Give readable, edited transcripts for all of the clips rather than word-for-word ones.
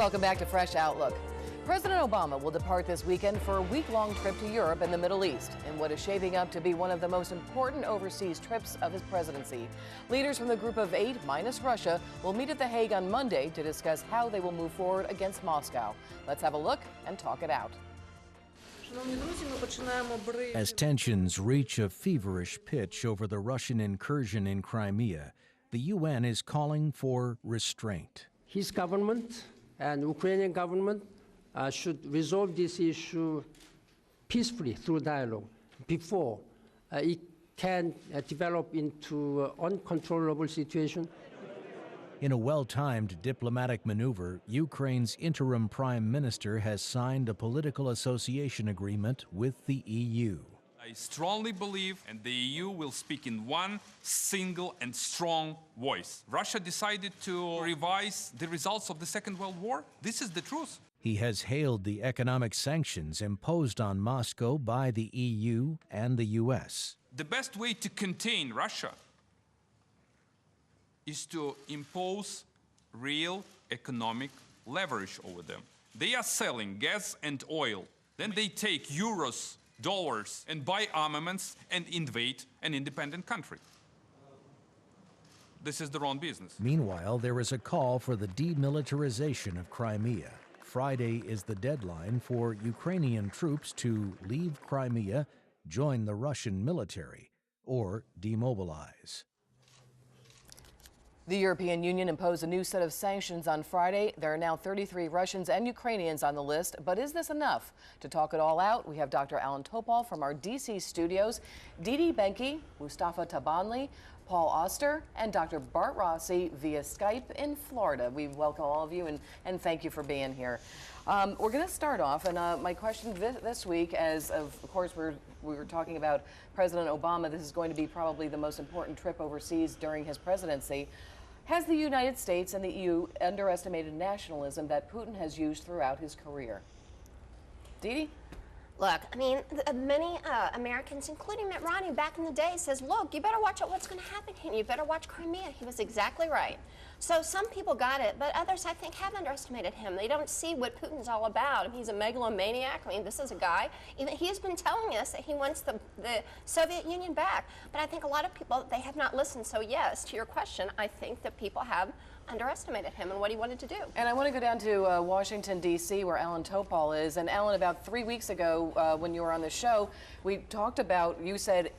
Welcome back to Fresh Outlook. President Obama will depart this weekend for a week-long trip to Europe and the Middle East in what is shaping up to be one of the most important overseas trips of his presidency. Leaders from the Group of 8, minus Russia, will meet at The Hague on Monday to discuss how they will move forward against Moscow. Let's have a look and talk it out. As tensions reach a feverish pitch over the Russian incursion in Crimea, the UN is calling for restraint. His government and Ukrainian government should resolve this issue peacefully through dialogue before it can develop into an uncontrollable situation. In a well-timed diplomatic maneuver, Ukraine's interim prime minister has signed a political association agreement with the EU. I strongly believe, and the EU will speak in one single and strong voice. Russia decided to revise the results of the Second World War. This is the truth. He has hailed the economic sanctions imposed on Moscow by the EU and the US. The best way to contain Russia is to impose real economic leverage over them. They are selling gas and oil. Then they take euros, dollars, and buy armaments and invade an independent country. This is the wrong business. Meanwhile, there is a call for the demilitarization of Crimea. Friday is the deadline for Ukrainian troops to leave Crimea, join the Russian military, or demobilize. The European Union imposed a new set of sanctions on Friday. There are now 33 Russians and Ukrainians on the list. But is this enough? To talk it all out, we have Dr. Allan Topol from our D.C. studios, Dee Dee Benkie, Mustafa Tabanli, Paul Oster, and Dr. Bart Rossi via Skype in Florida. We welcome all of you and thank you for being here. We're going to start off, and my question this week, as of course we were talking about President Obama, this is going to be probably the most important trip overseas during his presidency. Has the United States and the EU underestimated nationalism that Putin has used throughout his career? Dee Dee? Look, I mean, many Americans, including Mitt Romney back in the day, says, look, you better watch out what's going to happen here. You better watch Crimea. He was exactly right. So some people got it, but others, I think, have underestimated him. They don't see what Putin's all about. I mean, he's a megalomaniac. I mean, this is a guy. Even he has been telling us that he wants the Soviet Union back. But I think a lot of people, they have not listened. So yes, to your question, I think that people have underestimated him and what he wanted to do. And I want to go down to Washington, D.C., where Allan Topol is. And Allan, about 3 weeks ago, when you were on the show, we talked about, you said,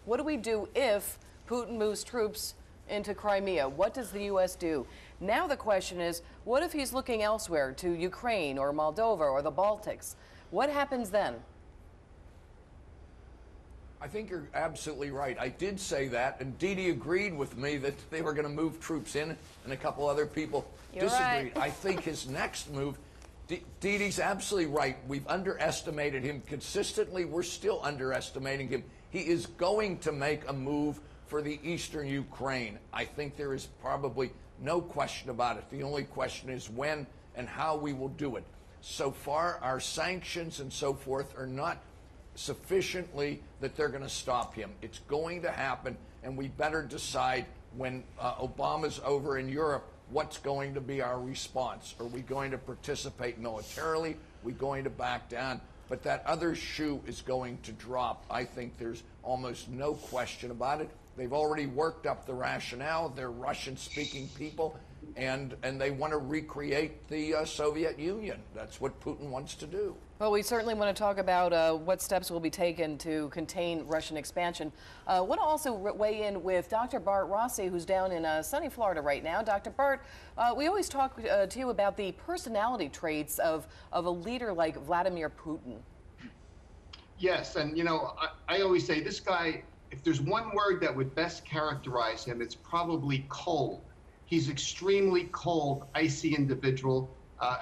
what do we do if Putin moves troops into Crimea? What does the U.S. do? Now the question is, what if he's looking elsewhere, to Ukraine or Moldova or the Baltics? What happens then? I think you're absolutely right. I did say that, and Dee Dee agreed with me that they were going to move troops in, and a couple other people disagreed. Right. I think his next move, Dee Dee's absolutely right. We've underestimated him consistently. We're still underestimating him. He is going to make a move for the eastern Ukraine. I think there is probably no question about it. The only question is when and how we will do it. So far, our sanctions and so forth are not sufficiently that they're going to stop him. It's going to happen, and we better decide when Obama's over in Europe what's going to be our response. Are we going to participate militarily? Are we going to back down? But that other shoe is going to drop. I think there's almost no question about it. They've already worked up the rationale. They're Russian-speaking people, and they want to recreate the Soviet Union. That's what Putin wants to do. Well, we certainly want to talk about what steps will be taken to contain Russian expansion. I want to also weigh in with Dr. Bart Rossi, who's down in sunny Florida right now. Dr. Bart, we always talk to you about the personality traits of a leader like Vladimir Putin. Yes, and you know, I always say this guy, if there's one word that would best characterize him, it's probably cold. He's extremely cold, icy individual.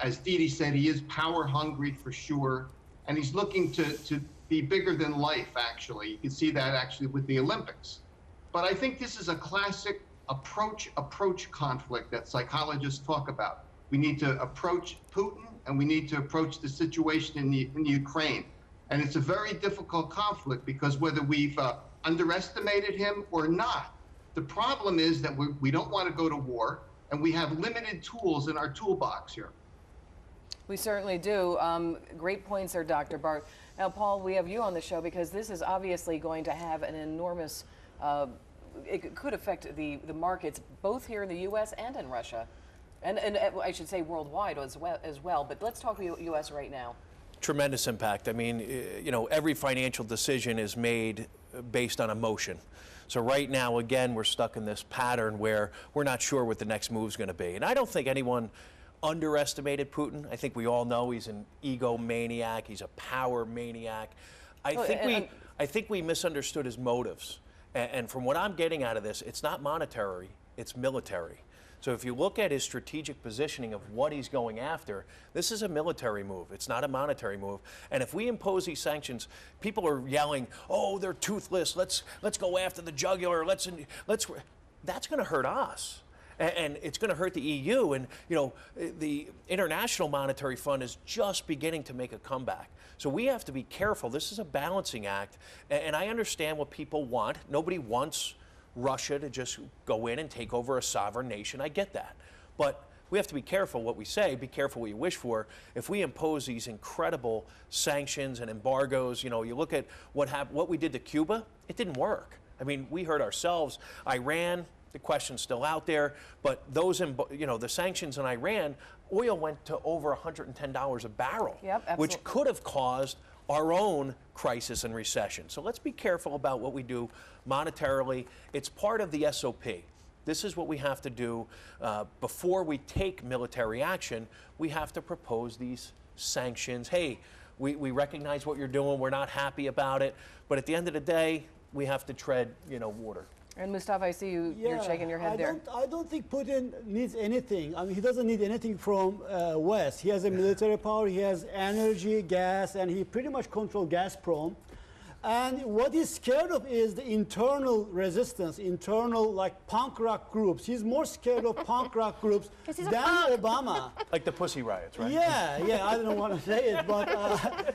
As Dee Dee said, he is power hungry for sure, and he's looking to be bigger than life, actually. You can see that actually with the Olympics. But I think this is a classic approach conflict that psychologists talk about. We need to approach Putin, and we need to approach the situation in the Ukraine. And it's a very difficult conflict because whether we've underestimated him or not, the problem is that we don't want to go to war, and we have limited tools in our toolbox here. We certainly do. Great points there, Dr. Bart. Now, Paul, we have you on the show because this is obviously going to have an enormous, it could affect the markets both here in the U.S. and in Russia. And I should say worldwide as well. But let's talk U.S. right now. Tremendous impact. I mean, you know, every financial decision is made based on emotion. So right now, again, we're stuck in this pattern where we're not sure what the next move is going to be. And I don't think anyone underestimated Putin. I think we all know he's an egomaniac. He's a power maniac. I think we misunderstood his motives. And from what I'm getting out of this, it's not monetary, it's military. So if you look at his strategic positioning of what he's going after, this is a military move. It's not a monetary move. And if we impose these sanctions, people are yelling, "Oh, they're toothless. Let's go after the jugular. Let's." That's going to hurt us. And it's going to hurt the EU. And, you know, the International Monetary Fund is just beginning to make a comeback. So we have to be careful. This is a balancing act. And I understand what people want. Nobody wants Russia to just go in and take over a sovereign nation. I get that. But we have to be careful what we say, be careful what you wish for. If we impose these incredible sanctions and embargoes, you know, you look at what we did to Cuba, it didn't work. I mean, we hurt ourselves. Iran, the question's still out there, but those, you know, the sanctions in Iran, oil went to over $110 a barrel, which could have caused our own crisis and recession. So let's be careful about what we do monetarily. It's part of the SOP. This is what we have to do before we take military action. We have to propose these sanctions. Hey, we recognize what you're doing. We're not happy about it. But at the end of the day, we have to tread, you know, water. And Mustafa, I see you're shaking your head there. I don't think Putin needs anything. I mean, he doesn't need anything from West. He has a military power, he has energy, gas, and he pretty much controls Gazprom. And what he's scared of is the internal resistance, internal, like, punk rock groups. He's more scared of punk rock groups than Obama. Like the Pussy Riots, right? Yeah, I don't want to say it, but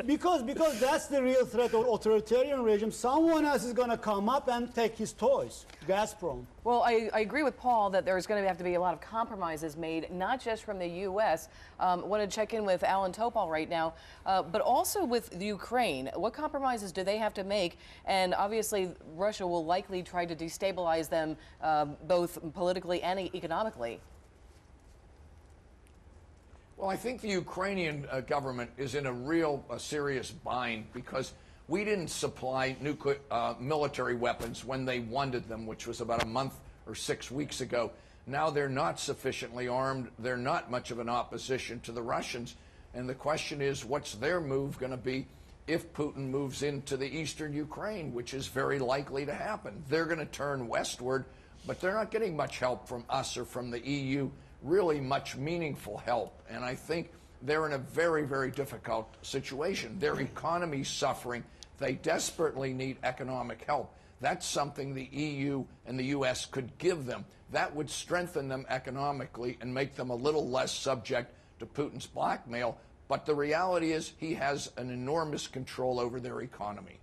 because that's the real threat of authoritarian regime. Someone else is going to come up and take his toys, Gazprom. Well, I agree with Paul that there's going to have to be a lot of compromises made, not just from the U.S. Want to check in with Allan Topol right now, but also with Ukraine. What compromises do they have to make? And obviously, Russia will likely try to destabilize them both politically and economically. Well, I think the Ukrainian government is in a serious bind because we didn't supply nuclear military weapons when they wanted them, which was about a month or 6 weeks ago. Now they're not sufficiently armed. They're not much of an opposition to the Russians. And the question is, what's their move going to be if Putin moves into the eastern Ukraine, which is very likely to happen? They're going to turn westward, but they're not getting much help from us or from the EU, really much meaningful help. And I think they're in a very, very difficult situation. Their economy's suffering. They desperately need economic help. That's something the EU and the U.S. could give them. That would strengthen them economically and make them a little less subject to Putin's blackmail. But the reality is he has an enormous control over their economy.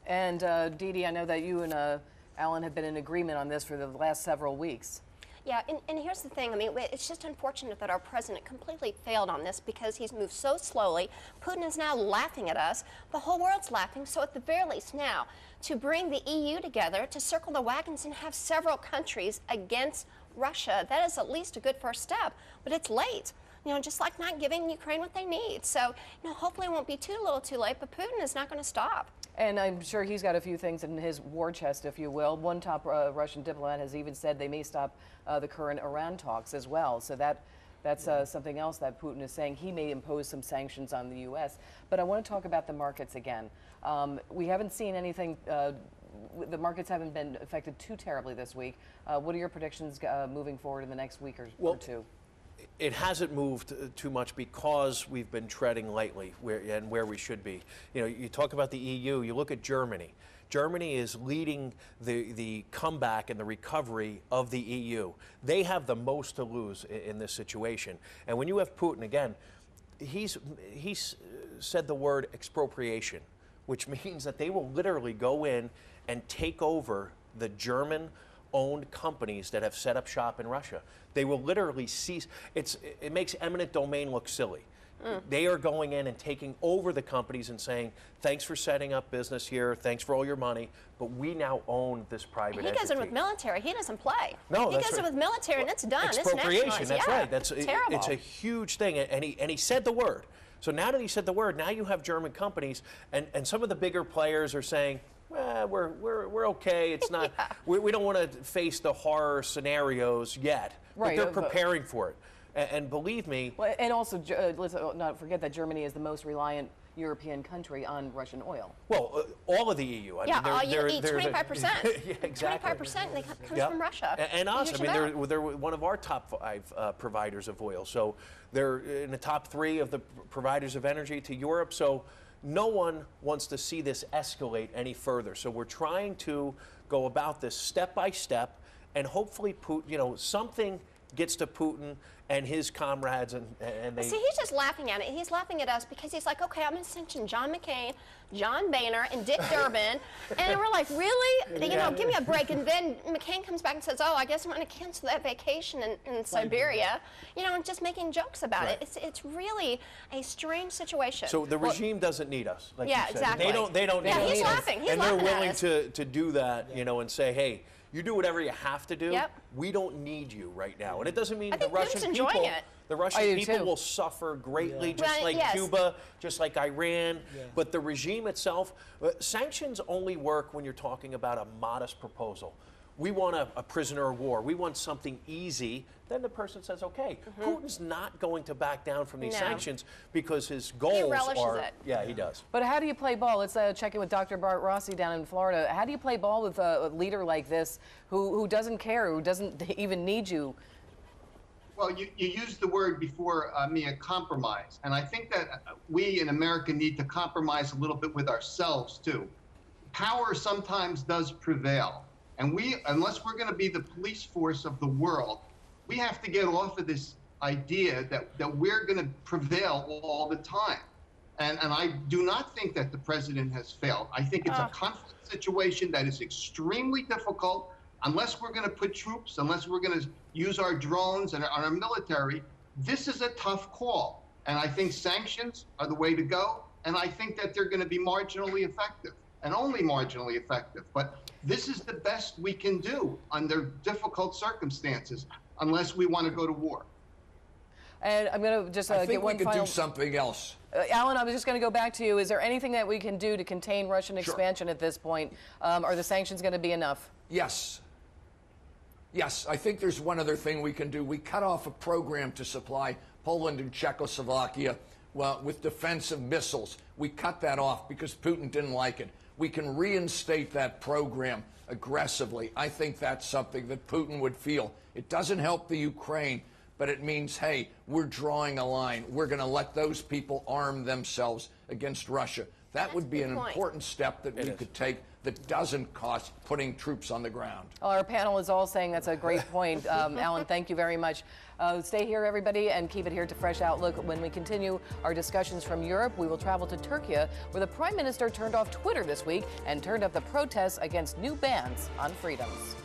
And Dee Dee, I know that you and Allan have been in agreement on this for the last several weeks. Yeah, and here's the thing. I mean, it's just unfortunate that our president completely failed on this because he's moved so slowly. Putin is now laughing at us. The whole world's laughing. So at the very least now, to bring the EU together, to circle the wagons and have several countries against Russia, that is at least a good first step. But it's late. You know, just like not giving Ukraine what they need. So, you know, hopefully it won't be too little too late, but Putin is not going to stop. And I'm sure he's got a few things in his war chest, if you will. One top Russian diplomat has even said they may stop the current Iran talks as well. So that's something else that Putin is saying. He may impose some sanctions on the U.S. But I want to talk about the markets again. We haven't seen anything. The markets haven't been affected too terribly this week. What are your predictions moving forward in the next week or two? It hasn't moved too much because we've been treading lightly where we should be. You know, you talk about the EU, you look at Germany. Germany is leading the comeback and the recovery of the EU. They have the most to lose in this situation. And when you have Putin, again, he's said the word expropriation, which means that they will literally go in and take over the German owned companies that have set up shop in Russia. They will literally cease. It makes eminent domain look silly. They are going in and taking over the companies and saying, thanks for setting up business here, thanks for all your money, but we now own this private entity. He does it with military. He doesn't play. No, he does it with military, and it's done. Expropriation, it's that's yeah, right. That's terrible. It's a huge thing, and he said the word. So now that he said the word, now you have German companies, and some of the bigger players are saying, we're okay. It's not. Yeah. We don't want to face the horror scenarios yet, Right, but they're preparing for it. And believe me. Well, and also, let's not forget that Germany is the most reliant European country on Russian oil. Well, all of the EU. I Yeah, mean, you eat 25%. Yeah, exactly. 25% comes from Russia. And us. You I mean, should they're one of our top 5 providers of oil. So they're in the top 3 of the providers of energy to Europe. So no one wants to see this escalate any further. So we're trying to go about this step by step, and hopefully, Putin, something gets to Putin and his comrades, and they. See, he's just laughing at it. He's laughing at us because he's like, okay, I'm going to sanction John McCain, John Boehner, and Dick Durbin. And we're like, really? Give me a break. And then McCain comes back and says, oh, I guess I'm going to cancel that vacation in Siberia. And just making jokes about it. It's really a strange situation. So the regime doesn't need us. Like yeah, you said. exactly. They don't need us. He's laughing. He's and they're laughing willing at us. to do that, and say, hey, you do whatever you have to do. Yep. We don't need you right now. And it doesn't mean I the think Russian Putin's enjoying people. it. The Russian I do people too. will suffer greatly, just Well, like yes. Cuba, just like Iran. But the regime itself, sanctions only work when you're talking about a modest proposal. We want a prisoner of war. We want something easy. Then the person says, okay, Putin's not going to back down from these sanctions because his goals relishes are. it. Yeah, he does. But how do you play ball? Let's check in with Dr. Bart Rossi down in Florida. How do you play ball with a leader like this who doesn't care, who doesn't even need you? Well, you used the word before me, a compromise. And I think that we in America need to compromise a little bit with ourselves, too. Power sometimes does prevail. And unless we're going to be the police force of the world, we have to get off of this idea that we're going to prevail all the time. And I do not think that the president has failed. I think it's a conflict situation that is extremely difficult. Unless we're going to put troops, unless we're going to use our drones and our military, this is a tough call. And I think sanctions are the way to go. And I think that they're going to be marginally effective, and only marginally effective. But this is the best we can do under difficult circumstances, unless we want to go to war. And I'm going to just I get think we one could final. do something else. Alan, I was just going to go back to you. Is there anything that we can do to contain Russian expansion at this point? Are the sanctions going to be enough? Yes. Yes, I think there's one other thing we can do. We cut off a program to supply Poland and Czechoslovakia with defensive missiles. We cut that off because Putin didn't like it. We can reinstate that program aggressively. I think that's something that Putin would feel. It doesn't help the Ukraine, but it means, hey, we're drawing a line. We're going to let those people arm themselves against Russia. That would be an important step that we could take that doesn't cost putting troops on the ground. Well, our panel is all saying that's a great point. Alan, thank you very much. Stay here, everybody, and keep it here to Fresh Outlook. When we continue our discussions from Europe, we will travel to Turkey, where the Prime Minister turned off Twitter this week and turned up the protests against new bans on freedoms.